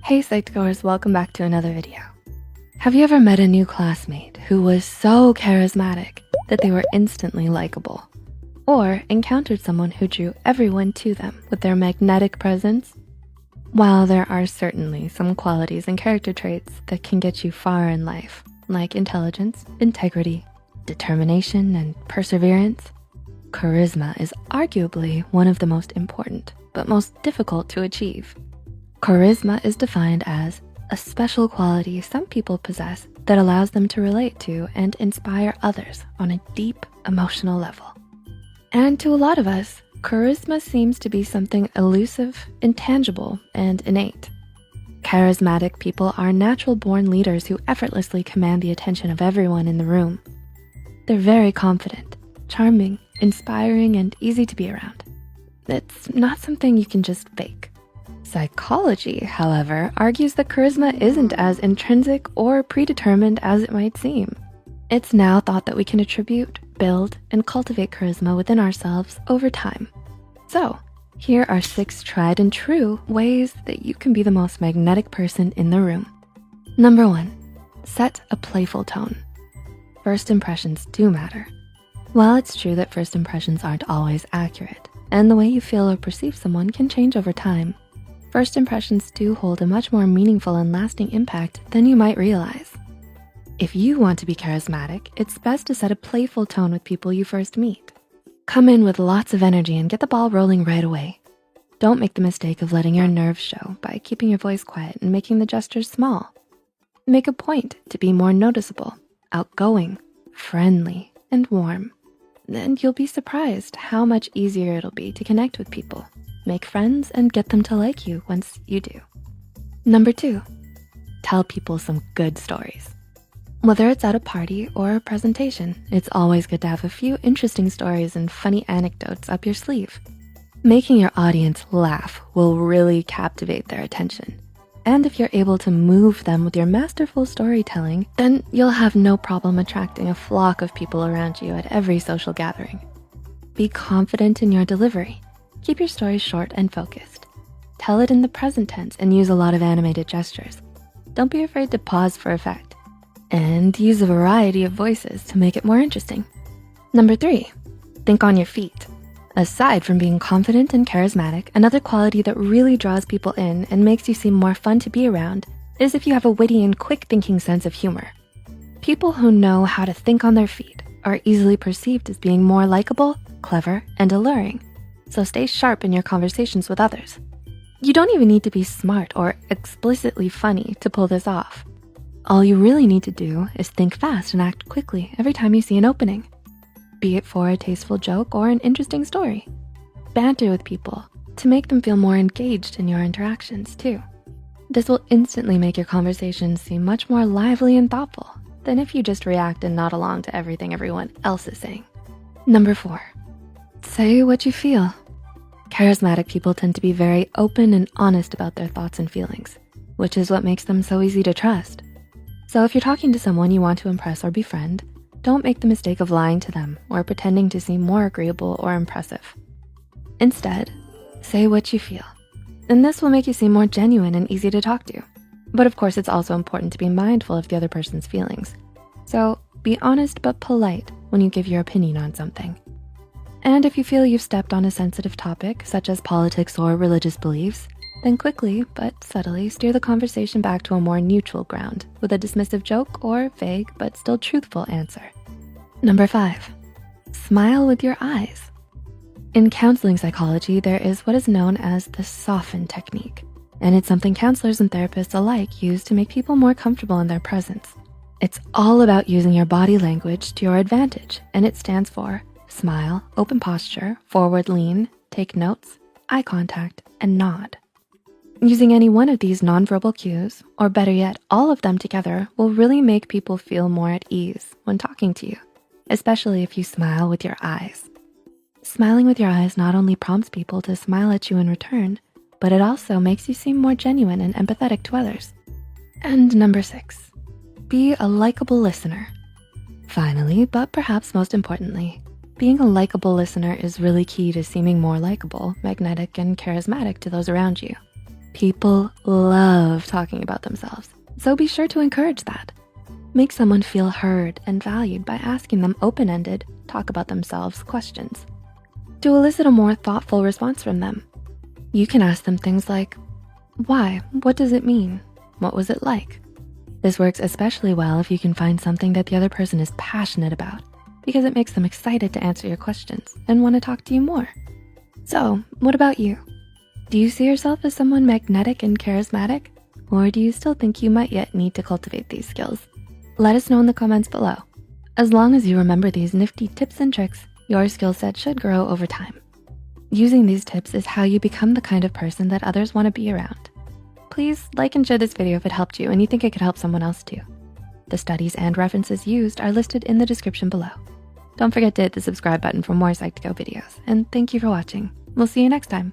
Hey Psych2Goers, welcome back to another video. Have you ever met a new classmate who was so charismatic that they were instantly likable? Or encountered someone who drew everyone to them with their magnetic presence? While there are certainly some qualities and character traits that can get you far in life, like intelligence, integrity, determination, and perseverance, charisma is arguably one of the most important, but most difficult to achieve. Charisma is defined as a special quality some people possess that allows them to relate to and inspire others on a deep emotional level. And to a lot of us, charisma seems to be something elusive, intangible, and innate. Charismatic people are natural-born leaders who effortlessly command the attention of everyone in the room. They're very confident, charming, inspiring, and easy to be around. It's not something you can just fake. Psychology, however, argues that charisma isn't as intrinsic or predetermined as it might seem. It's now thought that we can attribute, build, and cultivate charisma within ourselves over time. So, here are 6 tried and true ways that you can be the most magnetic person in the room. Number 1, set a playful tone. First impressions do matter. While it's true that first impressions aren't always accurate, and the way you feel or perceive someone can change over time, first impressions do hold a much more meaningful and lasting impact than you might realize. If you want to be charismatic, it's best to set a playful tone with people you first meet. Come in with lots of energy and get the ball rolling right away. Don't make the mistake of letting your nerves show by keeping your voice quiet and making the gestures small. Make a point to be more noticeable, outgoing, friendly, and warm. And you'll be surprised how much easier it'll be to connect with people, make friends, and get them to like you once you do. Number 2, tell people some good stories. Whether it's at a party or a presentation, it's always good to have a few interesting stories and funny anecdotes up your sleeve. Making your audience laugh will really captivate their attention. And if you're able to move them with your masterful storytelling, then you'll have no problem attracting a flock of people around you at every social gathering. Be confident in your delivery. Keep your stories short and focused. Tell it in the present tense and use a lot of animated gestures. Don't be afraid to pause for effect. And use a variety of voices to make it more interesting. Number 3, think on your feet. Aside from being confident and charismatic, another quality that really draws people in and makes you seem more fun to be around is if you have a witty and quick thinking sense of humor. People who know how to think on their feet are easily perceived as being more likable, clever, and alluring. So stay sharp in your conversations with others. You don't even need to be smart or explicitly funny to pull this off. All you really need to do is think fast and act quickly every time you see an opening, be it for a tasteful joke or an interesting story. Banter with people to make them feel more engaged in your interactions too. This will instantly make your conversations seem much more lively and thoughtful than if you just react and nod along to everything everyone else is saying. Number 4, say what you feel. Charismatic people tend to be very open and honest about their thoughts and feelings, which is what makes them so easy to trust. So if you're talking to someone you want to impress or befriend, don't make the mistake of lying to them or pretending to seem more agreeable or impressive. Instead, say what you feel, and this will make you seem more genuine and easy to talk to. But of course, it's also important to be mindful of the other person's feelings. So be honest but polite when you give your opinion on something. And if you feel you've stepped on a sensitive topic, such as politics or religious beliefs, then quickly but subtly steer the conversation back to a more neutral ground with a dismissive joke or vague but still truthful answer. Number 5, smile with your eyes. In counseling psychology, there is what is known as the soften technique, and it's something counselors and therapists alike use to make people more comfortable in their presence. It's all about using your body language to your advantage, and it stands for smile, open posture, forward lean, take notes, eye contact, and nod. Using any one of these nonverbal cues, or better yet, all of them together, will really make people feel more at ease when talking to you, especially if you smile with your eyes. Smiling with your eyes not only prompts people to smile at you in return, but it also makes you seem more genuine and empathetic to others. And number 6, be a likable listener. Finally, but perhaps most importantly, being a likable listener is really key to seeming more likable, magnetic, and charismatic to those around you. People love talking about themselves, so be sure to encourage that. Make someone feel heard and valued by asking them open-ended, talk about themselves questions. To elicit a more thoughtful response from them, you can ask them things like, why? What does it mean? What was it like? This works especially well if you can find something that the other person is passionate about, because it makes them excited to answer your questions and wanna talk to you more. So, what about you? Do you see yourself as someone magnetic and charismatic? Or do you still think you might yet need to cultivate these skills? Let us know in the comments below. As long as you remember these nifty tips and tricks, your skill set should grow over time. Using these tips is how you become the kind of person that others wanna be around. Please like and share this video if it helped you and you think it could help someone else too. The studies and references used are listed in the description below. Don't forget to hit the subscribe button for more Psych2Go videos, and thank you for watching. We'll see you next time.